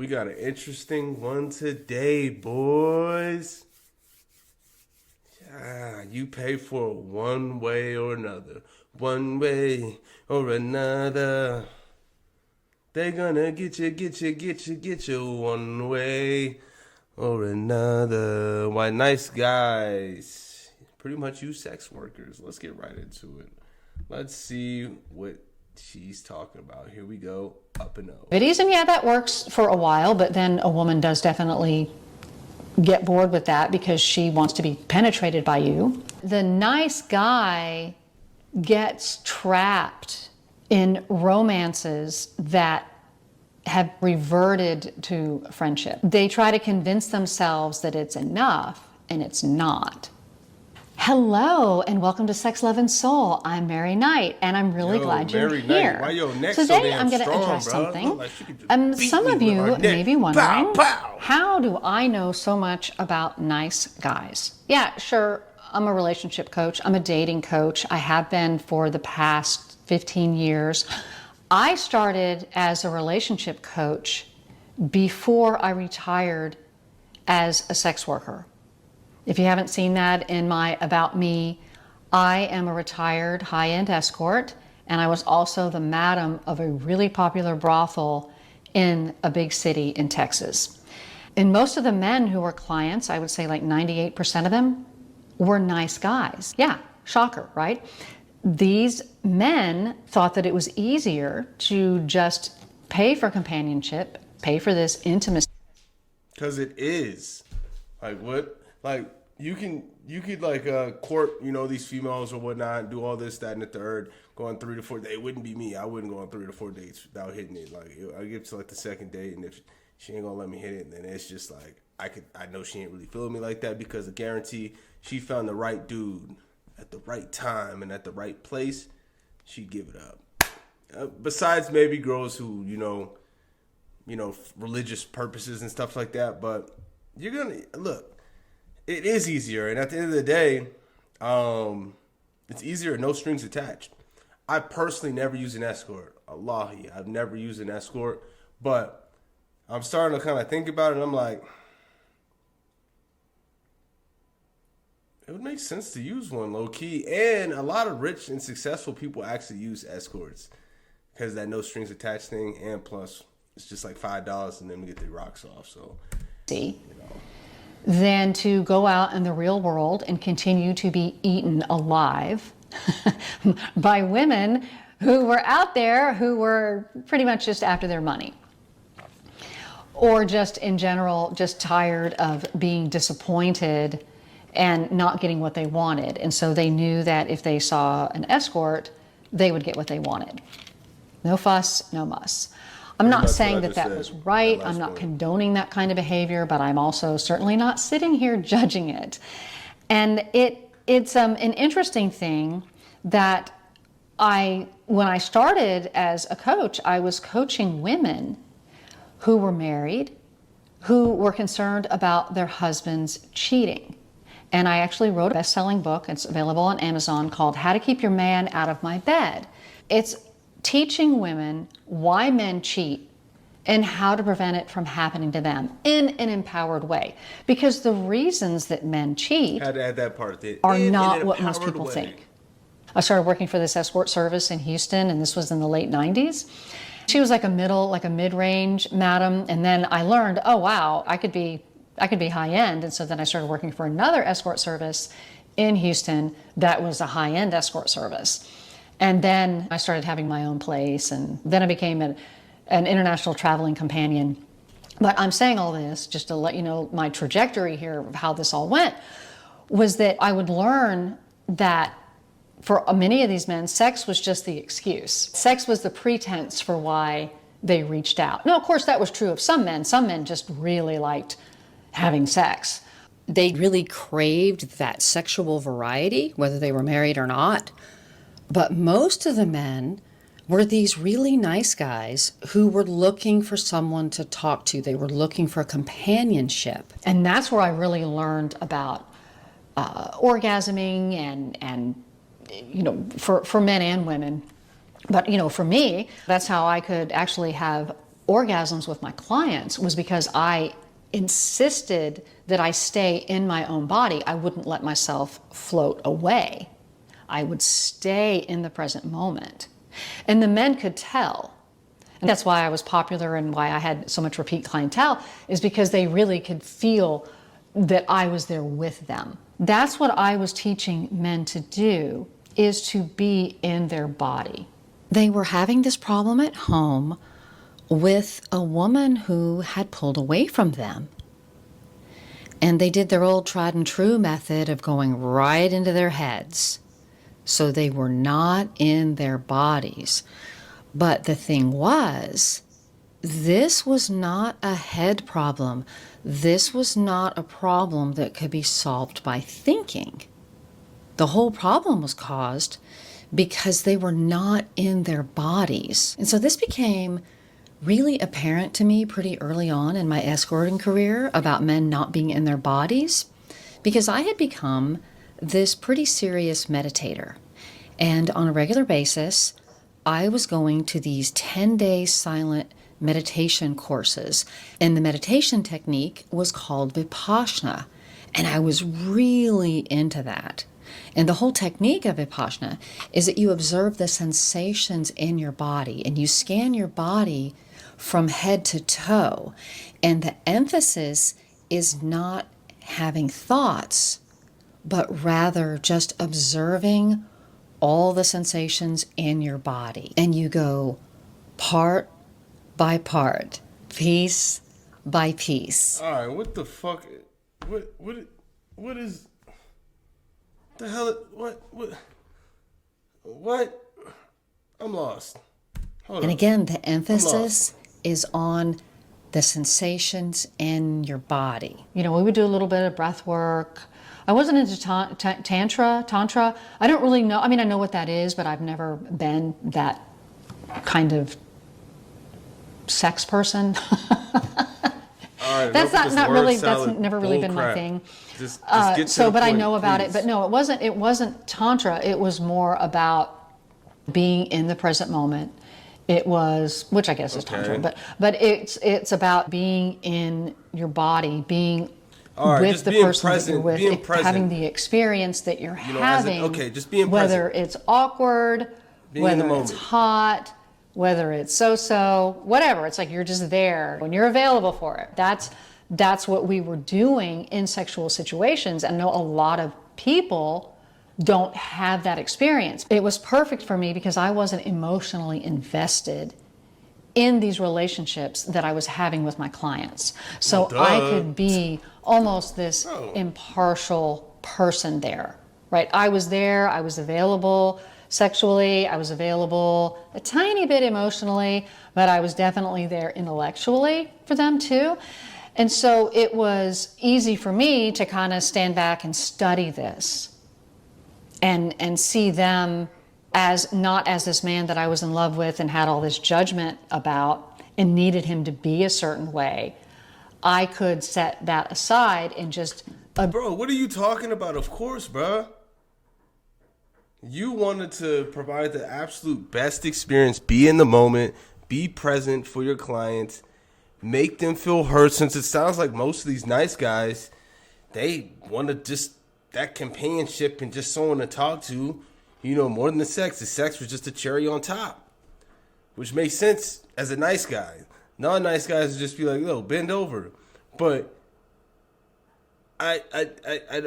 we got an interesting one today, boys. You pay for it one way or another. One way or another. They gonna get you one way or another. Why, nice guys pretty much use sex workers. Let's get right into it. Let's see what she's talking about. Here we go. Up and over. And yeah, that works for a while, but then a woman does definitely get bored with that because she wants to be penetrated by you. The nice guy gets trapped in romances that have reverted to friendship. They try to convince themselves that it's enough, and it's not. Hello, and welcome to Sex, Love, and Soul. I'm Mary Knight, and I'm really glad you're here. Why your neck Today, so I'm going to address something. Some of you may be wondering, how do I know so much about nice guys? Yeah, sure, I'm a relationship coach. I'm a dating coach. I have been for the past 15 years. I started as a relationship coach before I retired as a sex worker. If you haven't seen that in my About Me, I am a retired high-end escort, and I was also the madam of a really popular brothel in a big city in Texas. And most of the men who were clients, I would say like 98% of them, were nice guys. Yeah, shocker, right? These men thought that it was easier to just pay for companionship, pay for this intimacy. Because it is. Like, what? Like, you could like court, these females or whatnot, do all this, that, and the third, go on 3 to 4 dates. It wouldn't be me. I wouldn't go on 3 to 4 dates without hitting it. Like, I get to like the second date, and if she ain't gonna let me hit it, then it's just like I know she ain't really feeling me like that, because I guarantee she found the right dude at the right time and at the right place, she'd give it up. Besides maybe girls who religious purposes and stuff like that, but you're gonna look. It is easier, and at the end of the day, it's easier, no strings attached. I personally never use an escort. Allahi, I've never used an escort, but I'm starting to kind of think about it, and I'm like, it would make sense to use one low-key, and a lot of rich and successful people actually use escorts because that no strings attached thing, and plus, it's just like $5, and then we get the rocks off, so, than to go out in the real world and continue to be eaten alive by women who were out there who were pretty much just after their money. Or just in general, just tired of being disappointed and not getting what they wanted. And so they knew that if they saw an escort, they would get what they wanted. No fuss, no muss. I'm not saying that was right. I'm not condoning that kind of behavior, but I'm also certainly not sitting here judging it. And it's an interesting thing that when I started as a coach, I was coaching women who were married, who were concerned about their husbands cheating. And I actually wrote a best-selling book. It's available on Amazon called How to Keep Your Man Out of My Bed. It's teaching women why men cheat and how to prevent it from happening to them in an empowered way. Because the reasons that men cheat had to add that part, are not what most people think. I started working for this escort service in Houston, and this was in the late 90s. She was like a mid-range madam, and then I learned, oh wow, I could be high-end, and so then I started working for another escort service in Houston that was a high-end escort service. And then I started having my own place, and then I became an international traveling companion. But I'm saying all this just to let you know my trajectory here of how this all went, was that I would learn that for many of these men, sex was just the excuse. Sex was the pretense for why they reached out. Now, of course, that was true of some men. Some men just really liked having sex. They really craved that sexual variety, whether they were married or not. But most of the men were these really nice guys who were looking for someone to talk to. They were looking for companionship. And that's where I really learned about orgasming and for men and women. But, for me, that's how I could actually have orgasms with my clients was because I insisted that I stay in my own body. I wouldn't let myself float away. I would stay in the present moment. And the men could tell. And that's why I was popular and why I had so much repeat clientele, is because they really could feel that I was there with them. That's what I was teaching men to do, is to be in their body. They were having this problem at home with a woman who had pulled away from them. And they did their old tried and true method of going right into their heads. So they were not in their bodies. But the thing was, this was not a head problem. This was not a problem that could be solved by thinking. The whole problem was caused because they were not in their bodies. And so this became really apparent to me pretty early on in my escorting career about men not being in their bodies, because I had become this pretty serious meditator. And on a regular basis, I was going to these 10-day silent meditation courses, and the meditation technique was called Vipassana, and I was really into that. And the whole technique of Vipassana is that you observe the sensations in your body, and you scan your body from head to toe, and the emphasis is not having thoughts, but rather just observing all the sensations in your body. And you go part by part, piece by piece. All right, what the fuck? What is the hell? What? I'm lost. Hold And on. again, the emphasis is on the sensations in your body. You know, we would do a little bit of breath work. I wasn't into tantra. I don't really know. I mean, I know what that is, but I've never been that kind of sex person. All right, That's enough with not this really. word That's salad never really bull been my crap. thing. Just get to So, the but I point, know about it. please. But no, it wasn't tantra. It was more about being in the present moment. It was, which I guess is tantra, but it's about being in your body, being All right, with just the being person that you're present, with, being present. having the experience that you're You know, as in- having. okay, just being whether present. it's awkward, Being in the whether it's moment. hot, whether it's so-so, whatever. It's like you're just there when you're available for it. That's what we were doing in sexual situations. And I know a lot of people don't have that experience. It was perfect for me because I wasn't emotionally invested in these relationships that I was having with my clients. So Well, I duh. could be almost this Oh. impartial person there, right? I was there, I was available sexually, I was available a tiny bit emotionally, but I was definitely there intellectually for them too. And so it was easy for me to kind of stand back and study this and see them as not as this man that I was in love with and had all this judgment about and needed him to be a certain way. I could set that aside and just Bro, what are you talking about? Of course, bro. You wanted to provide the absolute best experience, be in the moment, be present for your clients, make them feel heard, since it sounds like most of these nice guys, they want to just that companionship and just someone to talk to, you know, more than the sex. The sex was just a cherry on top, which makes sense as a nice guy. Non-nice guys would just be like, "Yo, bend over." But I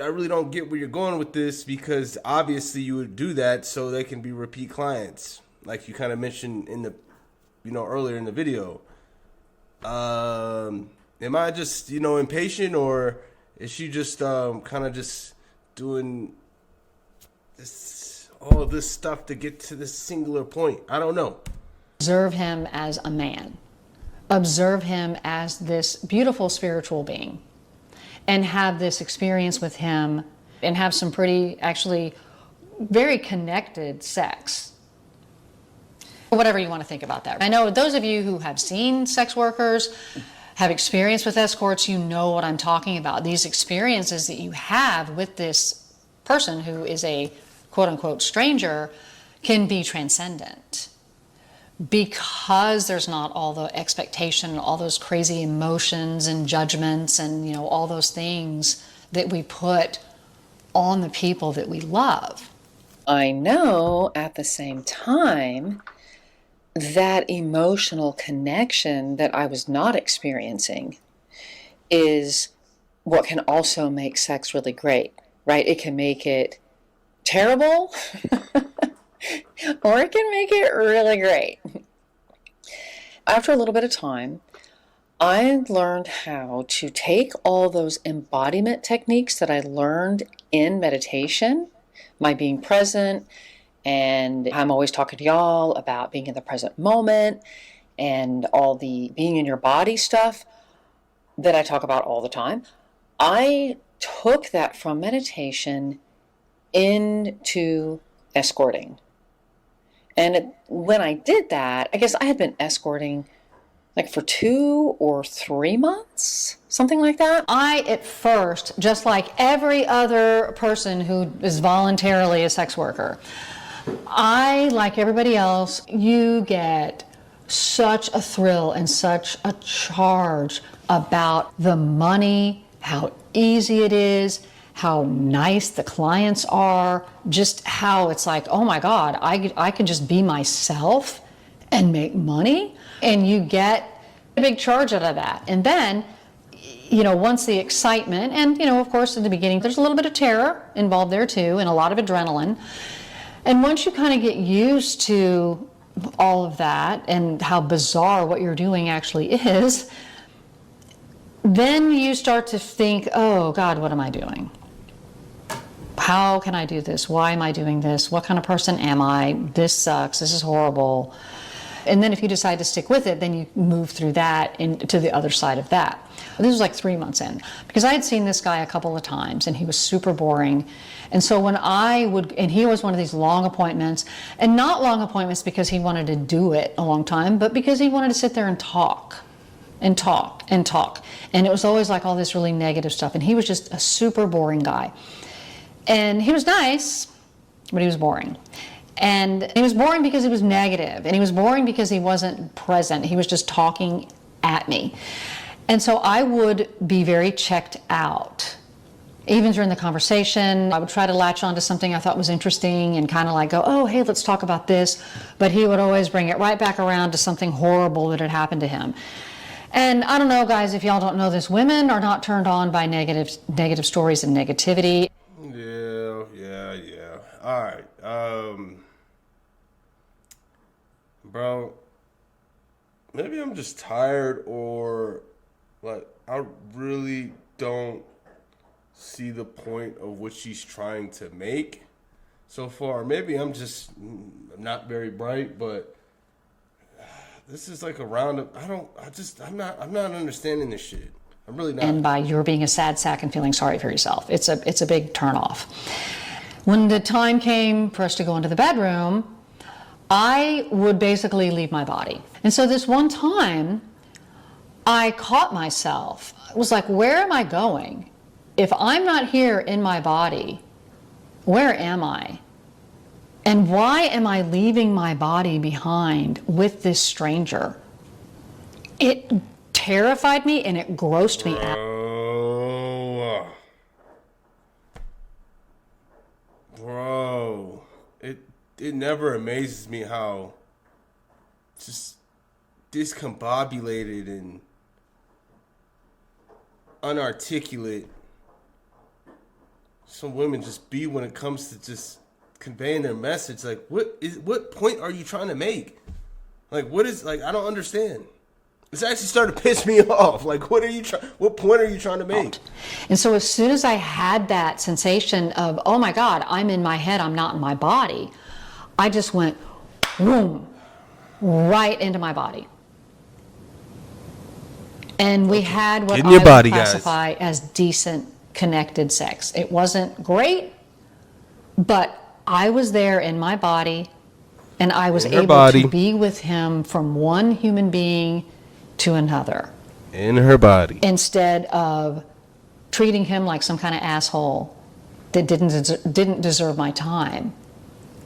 really don't get where you're going with this, because obviously you would do that so they can be repeat clients, like you kind of mentioned in the, you know, earlier in the video. Am I just, you know, impatient, or is she just kind of just doing this, all of this stuff to get to this singular point? I don't know. observe him as a man, observe him as this beautiful spiritual being, and have this experience with him and have some pretty, actually, very connected sex. Whatever you want to think about that. I know those of you who have seen sex workers, have experience with escorts, you know what I'm talking about. These experiences that you have with this person who is a quote-unquote stranger can be transcendent. because there's not all the expectation, all those crazy emotions and judgments and, you know, all those things that we put on the people that we love. I know at the same time that emotional connection that I was not experiencing is what can also make sex really great, right? It can make it terrible or it can make it really great. After a little bit of time, I learned how to take all those embodiment techniques that I learned in meditation, my being present, and I'm always talking to y'all about being in the present moment and all the being in your body stuff that I talk about all the time. I took that from meditation into escorting. And when I did that, I guess I had been escorting like for 2 or 3 months, something like that. I, at first, just like every other person who is voluntarily a sex worker, I, like everybody else, you get such a thrill and such a charge about the money, how easy it is, how nice the clients are, just how it's like, oh my God, I can just be myself and make money. And you get a big charge out of that. And then, you know, once the excitement, and, you know, of course, in the beginning, there's a little bit of terror involved there too, and a lot of adrenaline. And once you kind of get used to all of that and how bizarre what you're doing actually is, then you start to think, oh God, what am I doing? How can I do this? Why am I doing this? What kind of person am I? This sucks. This is horrible. And then if you decide to stick with it, then you move through that into the other side of that. This was like 3 months in, because I had seen this guy a couple of times and he was super boring. And so when I would, and he was one of these long appointments, and not long appointments because he wanted to do it a long time, but because he wanted to sit there and talk and talk and talk. And it was always like all this really negative stuff. And he was just a super boring guy. And he was nice, but he was boring. And he was boring because he was negative, and he was boring because he wasn't present. He was just talking at me. And so I would be very checked out. Even during the conversation, I would try to latch onto something I thought was interesting and kind of like go, oh, hey, let's talk about this. But he would always bring it right back around to something horrible that had happened to him. And I don't know, guys, if y'all don't know this, women are not turned on by negative stories and negativity. Yeah. All right. Bro, maybe I'm just tired, or like I really don't see the point of what she's trying to make so far. Maybe I'm just not very bright, but this is like a roundup. I'm not understanding this shit. I'm really not. And by you're being a sad sack and feeling sorry for yourself. It's a big turnoff. When the time came for us to go into the bedroom, I would basically leave my body. And so this one time, I caught myself. I was like, where am I going? If I'm not here in my body, where am I? And why am I leaving my body behind with this stranger? It terrified me and it grossed me out. Bro, it never amazes me how just discombobulated and unarticulate some women just be when it comes to just conveying their message. Like, what point are you trying to make? Like, I don't understand. It's actually starting to piss me off. Like, what point are you trying to make? And so as soon as I had that sensation of, oh my God, I'm in my head, I'm not in my body, I just went, boom, right into my body. And we had what I would classify as decent, connected sex. It wasn't great, but I was there in my body, and I was able to be with him from one human being to another. In her body. Instead of treating him like some kind of asshole that didn't deserve my time.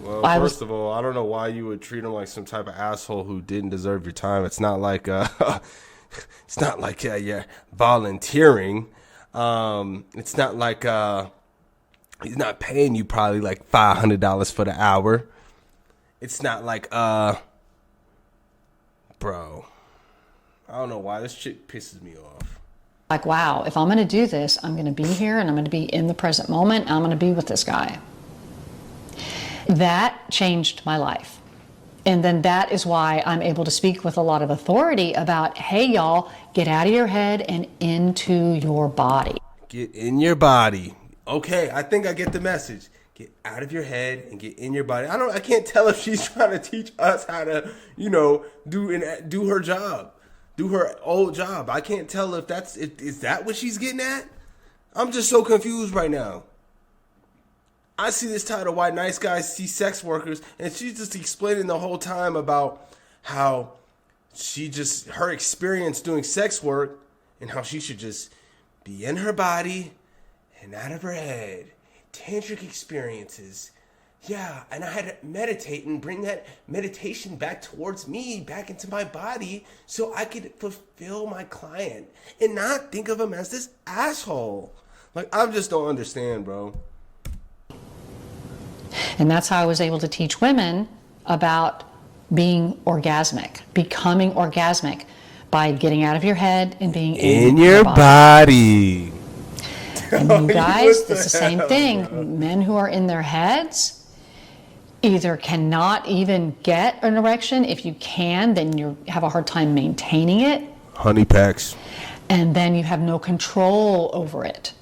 Well, first of all, I don't know why you would treat him like some type of asshole who didn't deserve your time. It's not like it's not like you're volunteering. It's not like he's not paying you probably like $500 for the hour. It's not like bro. I don't know why this shit pisses me off. Like, wow, if I'm going to do this, I'm going to be here and I'm going to be in the present moment. And I'm going to be with this guy. That changed my life. And then that is why I'm able to speak with a lot of authority about, hey, y'all, get out of your head and into your body. Get in your body. Okay, I think I get the message. Get out of your head and get in your body. I can't tell if she's trying to teach us how to, do her job. Do her old job. I can't tell if is that what she's getting at? I'm just so confused right now. I see this title, Why Nice Guys See Sex Workers, and she's just explaining the whole time about how her experience doing sex work and how she should just be in her body and out of her head. Tantric experiences. Yeah, and I had to meditate and bring that meditation back towards me, back into my body, so I could fulfill my client and not think of him as this asshole. Like, I just don't understand, bro. And that's how I was able to teach women about being orgasmic, becoming orgasmic by getting out of your head and being in your body. And you guys, it's the same thing. Bro. Men who are in their heads either cannot even get an erection. If you can, then you have a hard time maintaining it. Honey packs. And then you have no control over it.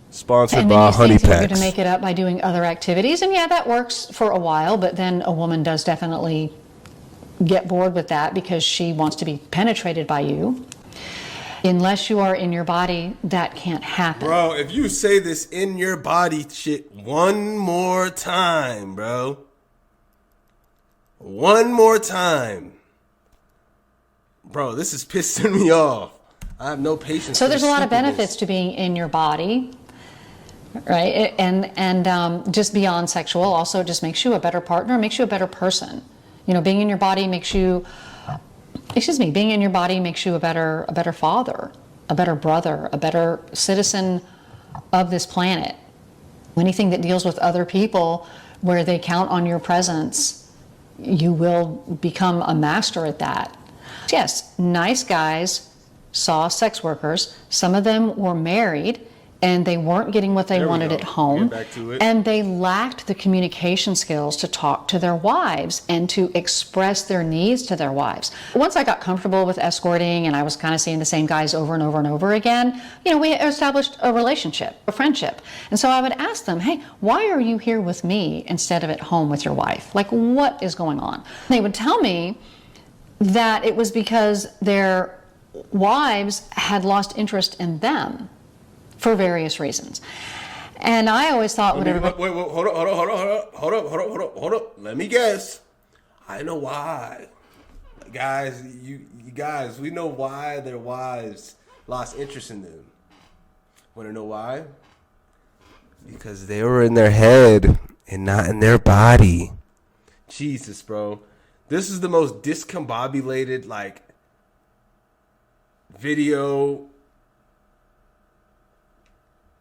Sponsored by Honey Packs. You're going to make it up by doing other activities. And yeah, that works for a while, but then a woman does definitely get bored with that because she wants to be penetrated by you. Unless you are in your body, that can't happen. Bro, if you say this in your body shit one more time, bro. One more time. Bro, this is pissing me off. I have no patience. So there's a lot of benefits to being in your body, right? And just beyond sexual, also just makes you a better partner, makes you a better person. Being in your body makes you, being in your body makes you a better father, a better brother, a better citizen of this planet. Anything that deals with other people where they count on your presence, you will become a master at that. Yes, nice guys saw sex workers. Some of them were married and they weren't getting what they wanted at home. And they lacked the communication skills to talk to their wives and to express their needs to their wives. Once I got comfortable with escorting and I was kind of seeing the same guys over and over and over again, we established a relationship, a friendship. And so I would ask them, hey, why are you here with me instead of at home with your wife? Like, what is going on? They would tell me that it was because their wives had lost interest in them for various reasons. And I always thought wait, hold up. Let me guess. I know why. Guys, you guys, we know why their wives lost interest in them. Want to know why? Because they were in their head and not in their body. Jesus, bro. This is the most discombobulated, video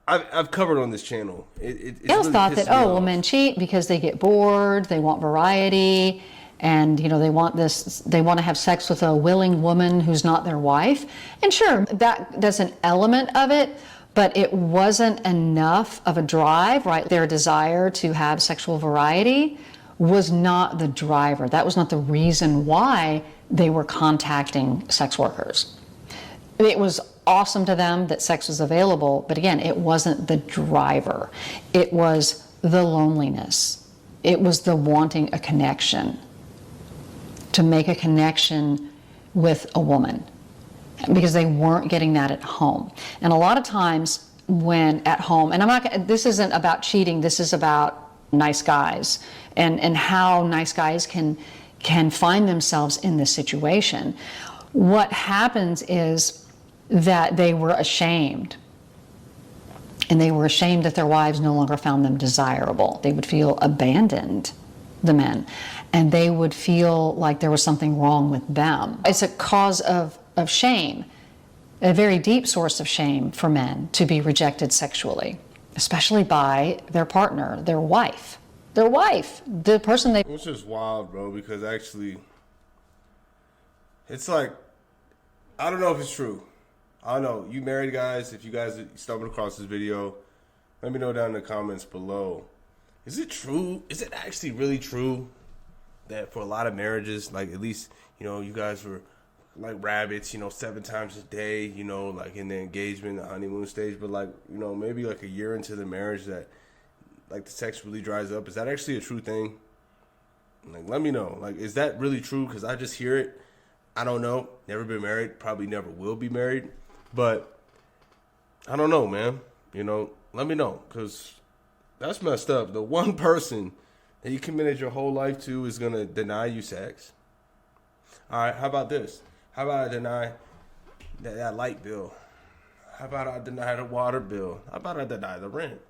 I've covered on this channel. It's I always really thought that, off. Men cheat because they get bored, they want variety, and they want to have sex with a willing woman who's not their wife. And sure, that's an element of it, but it wasn't enough of a drive, right? Their desire to have sexual variety was not the driver. That was not the reason why they were contacting sex workers. It was awesome to them that sex was available, but again, it wasn't the driver. It was the loneliness. It was the wanting a connection, to make a connection with a woman, because they weren't getting that at home. And a lot of times when at home, and this isn't about cheating, this is about nice guys and how nice guys can find themselves in this situation. What happens is that they were ashamed. And they were ashamed that their wives no longer found them desirable. They would feel abandoned the men, and they would feel like there was something wrong with them. It's a cause of shame, a very deep source of shame for men to be rejected sexually, especially by their partner, their wife, the person they... It's just wild, bro, because actually, it's like, I don't know if it's true. I don't know. You married guys, if you guys stumbled across this video, let me know down in the comments below. Is it true? Is it actually really true that for a lot of marriages, like at least, you know, you guys were like rabbits, you know, 7 times a day, you know, like in the engagement, the honeymoon stage, but like, you know, maybe like a year into the marriage that like the sex really dries up? Is that actually a true thing? Like, let me know. Like, is that really true? Because I just hear it. I don't know. Never been married. Probably never will be married. But I don't know, man. You know, let me know, because that's messed up. The one person that you committed your whole life to is going to deny you sex. All right, how about this? How about I deny that light bill? How about I deny the water bill? How about I deny the rent?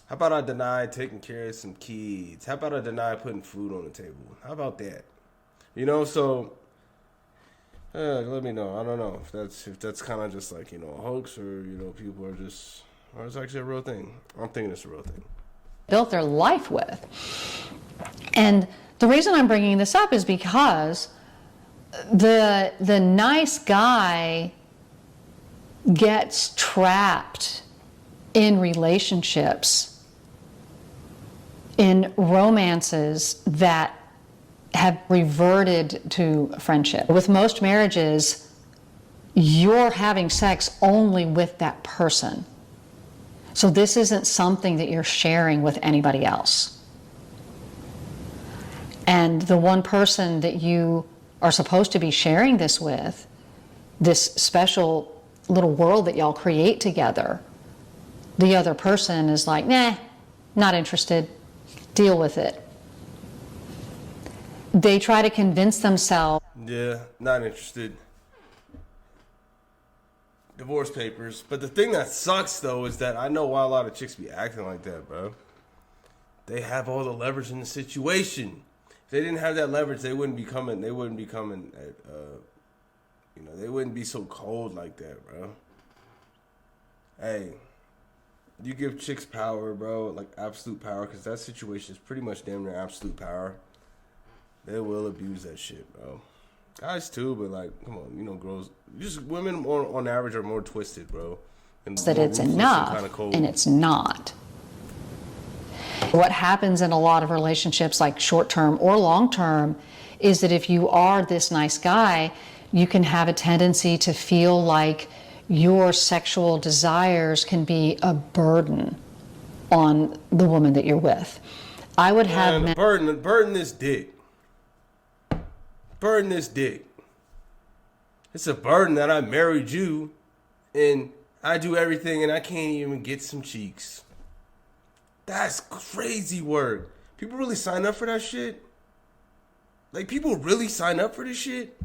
How about I deny taking care of some kids? How about I deny putting food on the table? How about that? You know, so let me know. I don't know if that's kind of just like, you know, a hoax, or, you know, people are just, or it's actually a real thing. I'm thinking it's a real thing. Built their life with. And the reason I'm bringing this up is because the nice guy gets trapped in relationships, in romances that have reverted to friendship. With most marriages, you're having sex only with that person. So this isn't something that you're sharing with anybody else. And the one person that you are supposed to be sharing this with, this special little world that y'all create together, the other person is like, nah, not interested, deal with it. They try to convince themselves. Yeah, not interested. Divorce papers. But the thing that sucks, though, is that I know why a lot of chicks be acting like that, bro. They have all the leverage in the situation. If they didn't have that leverage, they wouldn't be coming. They wouldn't be coming at, you know, they wouldn't be so cold like that, bro. Hey, you give chicks power, bro, like absolute power, because that situation is pretty much damn near absolute power. They will abuse that shit, bro. Guys too, but like, come on, you know, girls, just women on average are more twisted, bro. And That it's enough, and it's not. What happens in a lot of relationships, like short-term or long-term, is that if you are this nice guy, you can have a tendency to feel like your sexual desires can be a burden on the woman that you're with. I would have men... Burden this dick. Burden this dick. It's a burden that I married you, and I do everything, and I can't even get some cheeks. That's crazy work. People really sign up for that shit? Like, people really sign up for this shit?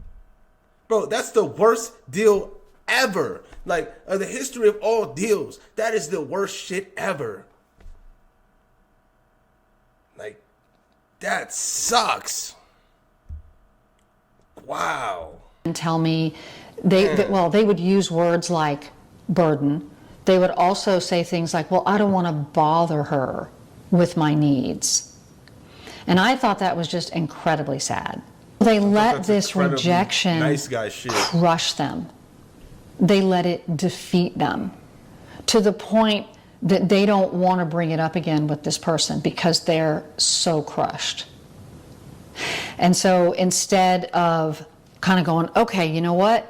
Bro, that's the worst deal ever. Like, of the history of all deals, that is the worst shit ever. Like, that sucks. Wow. And tell me, they would use words like burden. They would also say things like, well, I don't want to bother her with my needs. And I thought that was just incredibly sad. They let this rejection nice guy shit crush them. They let it defeat them to the point that they don't want to bring it up again with this person because they're so crushed. And so instead of kind of going, okay, you know what?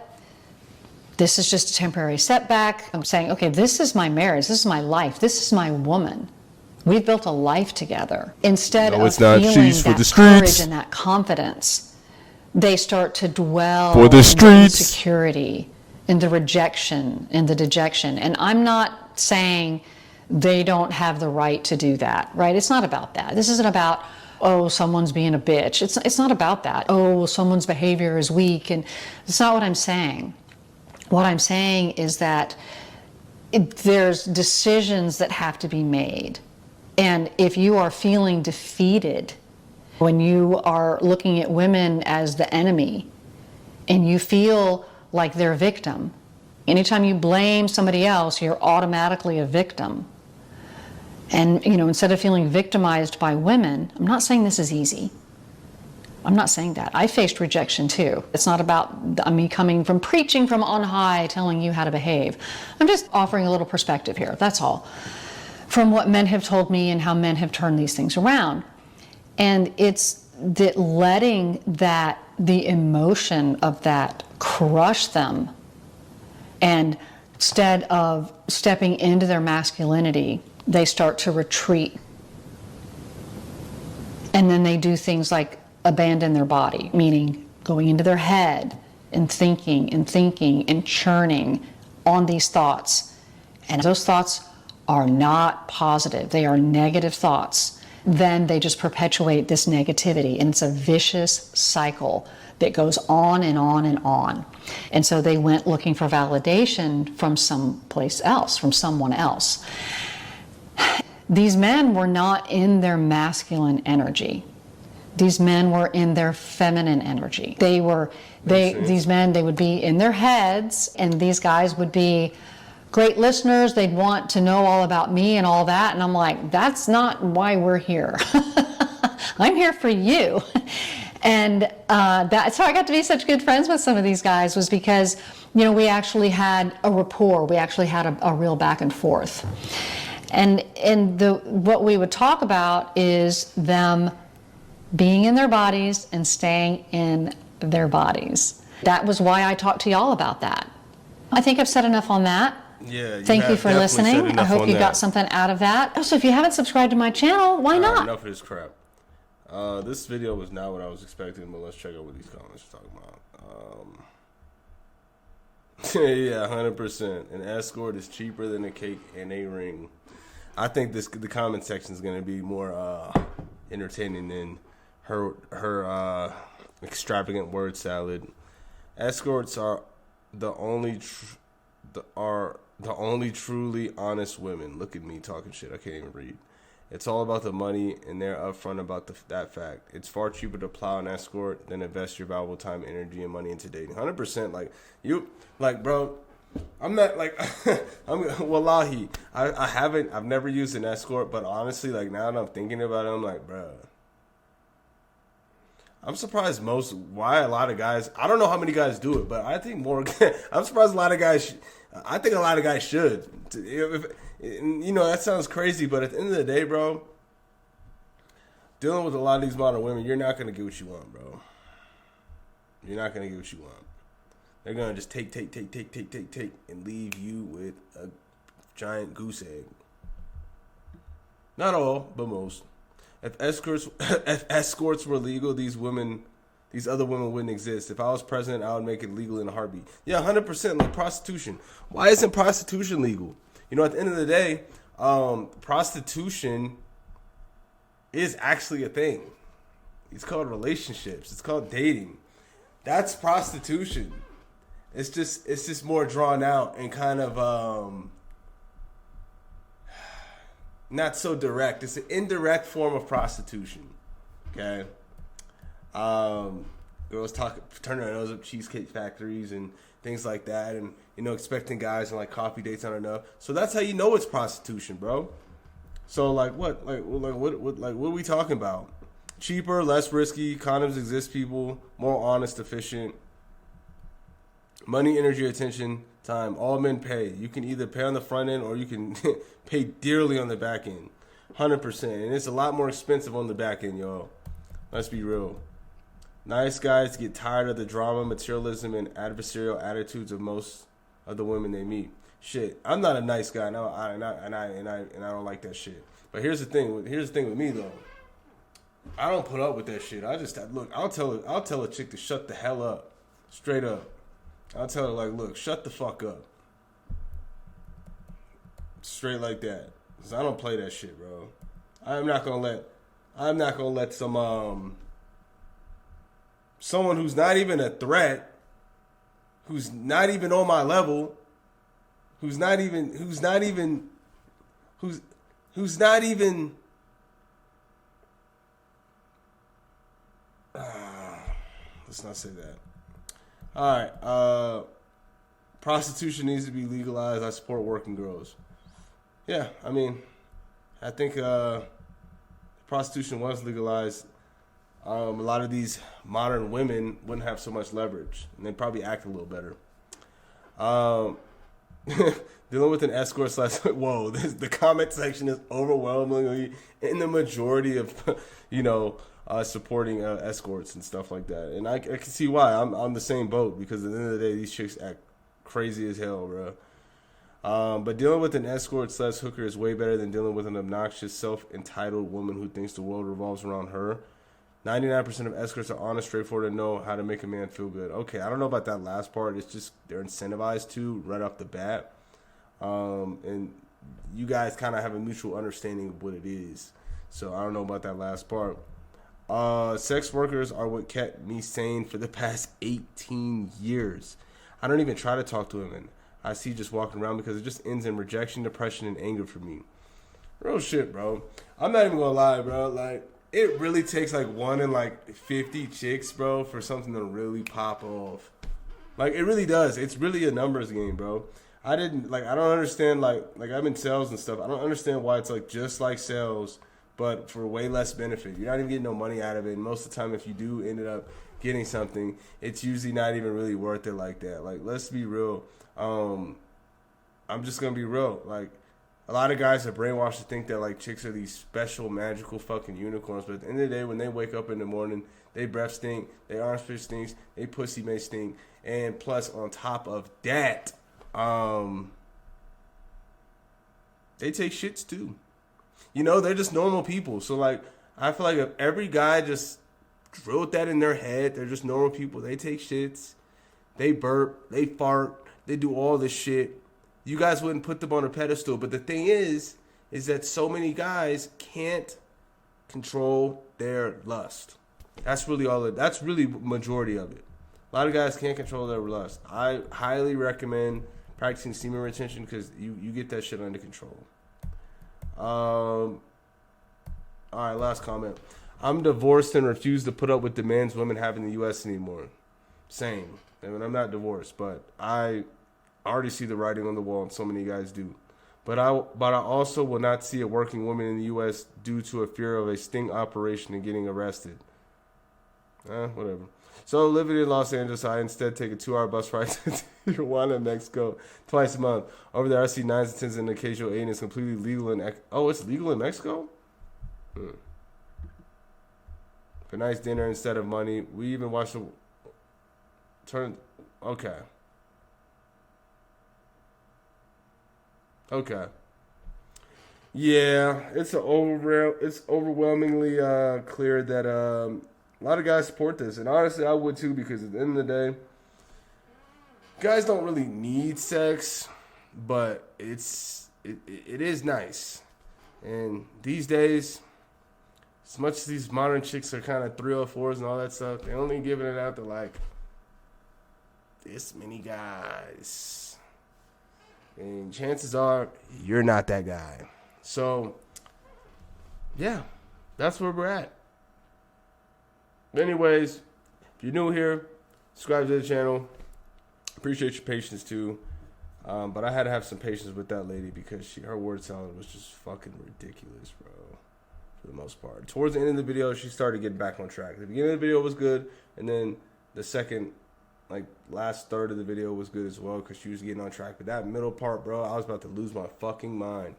This is just a temporary setback. I'm saying, okay, this is my marriage. This is my life. This is my woman. We've built a life together. Instead of feeling that courage and that confidence, they start to dwell in the insecurity, in the rejection, in the dejection. And I'm not saying they don't have the right to do that, right? It's not about that. This isn't about, oh, someone's being a bitch. It's not about that. Oh, someone's behavior is weak. And it's not what I'm saying. What I'm saying is that there's decisions that have to be made. And if you are feeling defeated, when you are looking at women as the enemy, and you feel like they're a victim, anytime you blame somebody else, you're automatically a victim. And, instead of feeling victimized by women, I'm not saying this is easy. I'm not saying that. I faced rejection too. It's not about me coming from preaching from on high, telling you how to behave. I'm just offering a little perspective here, that's all, from what men have told me and how men have turned these things around. And it's that letting the emotion of that crush them, and instead of stepping into their masculinity, they start to retreat. And then they do things like abandon their body, meaning going into their head and thinking and churning on these thoughts. And those thoughts are not positive. They are negative thoughts. Then they just perpetuate this negativity, and it's a vicious cycle that goes on and on and on. And so they went looking for validation from someplace else, from someone else. These men were not in their masculine energy. These men were in their feminine energy. These men, they would be in their heads, and these guys would be great listeners. They'd want to know all about me and all that. And I'm like, that's not why we're here. I'm here for you. And that's how I got to be such good friends with some of these guys, was because, we actually had a rapport. We actually had a real back and forth. And what we would talk about is them being in their bodies and staying in their bodies. That was why I talked to y'all about that. I think I've said enough on that. Yeah. Thank you for listening. I hope you got something out of that. Also, if you haven't subscribed to my channel, why not? Enough of this crap. This video was not what I was expecting, but let's check out what these comments are talking about. Yeah, 100%. An escort is cheaper than a cake and a ring. I think the comment section is going to be more entertaining than her extravagant word salad. Escorts are the only truly honest women. Look at me talking shit. I can't even read. It's all about the money, and they're upfront about that fact. It's far cheaper to plow an escort than invest your valuable time, energy, and money into dating. 100%. Bro, I'm not wallahi. I've never used an escort, but honestly, now that I'm thinking about it, I'm like, bro, I'm surprised why a lot of guys, I don't know how many guys do it, but I think I'm surprised a lot of guys, I think a lot of guys should. That sounds crazy, but at the end of the day, bro, dealing with a lot of these modern women, you're not going to get what you want, bro. You're not going to get what you want. They're going to just take, and leave you with a giant goose egg. Not all, but most. If escorts were legal, these other women wouldn't exist. If I was president, I would make it legal in a heartbeat. Yeah, 100%. Like prostitution. Why isn't prostitution legal? At the end of the day, prostitution is actually a thing. It's called relationships. It's called dating. That's prostitution. It's just more drawn out and kind of not so direct. It's an indirect form of prostitution. Okay. Girls turning their nose up cheesecake factories and things like that, and expecting guys and coffee dates aren't enough. So that's how you know it's prostitution, bro. So what are we talking about? Cheaper, less risky, condoms exist, people, more honest, efficient. Money, energy, attention, time. All men pay. You can either pay on the front end or you can pay dearly on the back end. 100%. And it's a lot more expensive on the back end, y'all. Let's be real. Nice guys get tired of the drama, materialism, and adversarial attitudes of most of the women they meet. Shit, I'm not a nice guy, and I don't like that shit. But here's the thing. Here's the thing with me though. I don't put up with that shit. I'll tell a chick to shut the hell up, straight up. I'll tell her look, shut the fuck up, straight like that. 'Cause I don't play that shit, bro. I'm not gonna let someone who's not even a threat, who's not even on my level, who's not even let's not say that. All right. Prostitution needs to be legalized. I support working girls. Yeah, I mean, I think if prostitution was legalized, a lot of these modern women wouldn't have so much leverage, and they'd probably act a little better. Dealing with an escort slash whoa, the comment section is overwhelmingly in the majority of, supporting escorts and stuff like that, and I can see why. I'm on the same boat because at the end of the day, these chicks act crazy as hell, bro. But dealing with an escort slash hooker is way better than dealing with an obnoxious, self-entitled woman who thinks the world revolves around her. 99% of escorts are honest, straightforward, and know how to make a man feel good. Okay, I don't know about that last part. It's just they're incentivized to right off the bat. And you guys kind of have a mutual understanding of what it is. So I don't know about that last part. Sex workers are what kept me sane for the past 18 years. I don't even try to talk to women I see just walking around because it just ends in rejection, depression, and anger for me. Real shit, bro. I'm not even gonna lie, bro. Like, it really takes like 1 in like 50 chicks, bro, for something to really pop off. Like, it really does. It's really a numbers game, bro. I don't understand, like I'm in sales and stuff. I don't understand why it's like just like sales, but for way less benefit. You're not even getting no money out of it. And most of the time, if you do end up getting something, it's usually not even really worth it like that. Like, let's be real. I'm just gonna be real. Like, a lot of guys are brainwashed to think that like chicks are these special magical fucking unicorns, but at the end of the day, when they wake up in the morning, they breath stink, they armpit stinks, they pussy may stink, and plus on top of that, they take shits too. They're just normal people. So like, I feel like if every guy just drilled that in their head, they're just normal people. They take shits, they burp, they fart, they do all this shit. You guys wouldn't put them on a pedestal. But the thing is that so many guys can't control their lust. That's really majority of it. A lot of guys can't control their lust. I highly recommend practicing semen retention because you get that shit under control. All right, last comment. I'm divorced and refuse to put up with demands women have in the U.S. anymore. Same. I mean, I'm not divorced, but I already see the writing on the wall, and so many guys do. But I also will not see a working woman in the U.S. due to a fear of a sting operation and getting arrested. Whatever. So living in Los Angeles, I instead take a 2-hour bus ride to Tijuana, Mexico, twice a month. Over there, I see 9s and 10s and occasional 8, and it's completely legal in. It's legal in Mexico. For nice dinner instead of money, we even watch the turn. Okay. Yeah, it's overwhelmingly clear that a lot of guys support this, and honestly, I would too, because at the end of the day, guys don't really need sex, but it is nice. And these days, as much as these modern chicks are kind of 304s and all that stuff, they're only giving it out to like this many guys. And chances are you're not that guy. So, yeah, that's where we're at. Anyways, if you're new here, subscribe to the channel. Appreciate your patience too. But I had to have some patience with that lady because her word salad was just fucking ridiculous, bro. For the most part. Towards the end of the video, she started getting back on track. The beginning of the video was good, and then the second, last third of the video was good as well because she was getting on track. But that middle part, bro, I was about to lose my fucking mind.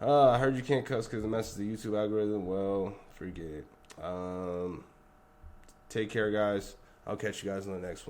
I heard you can't cuss because it messes the YouTube algorithm. Well, forget it. Take care, guys. I'll catch you guys on the next one.